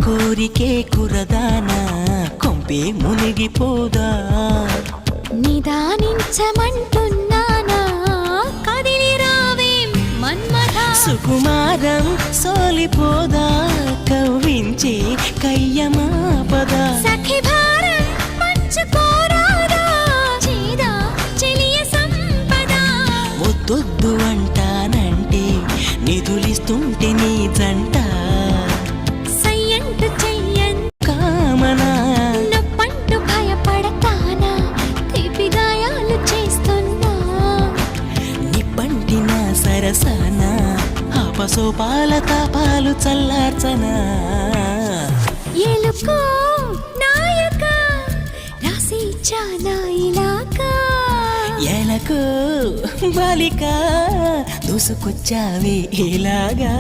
కోరికే కురదానా కొంపే మునిగిపోదా నిదానించమంటున్నానా కదిలి రావేం మన్మథా సుకుమారం సోలిపోదా కవ్వించే కయ్యమాపదా సఖి భారం పంచుకోరాదా చేదా చెలియ సంపద వద్దొద్దు అంటానంటే నిధులిస్తుంటే నీ జంట సయ్యంటు చెయ్యన్ కామనా నొప్పంటూ భయపడతానా తీపి గాయాలు చేస్తున్నా నిప్పంటిన సరసన ఆపసోపాల తాపాలు చల్లార్చనా ఎలుకో నాయక రాసి ఇచ్చానా ఇలాకా ఎలకు బాలిక దూసుకొచ్చావే ఇలాగా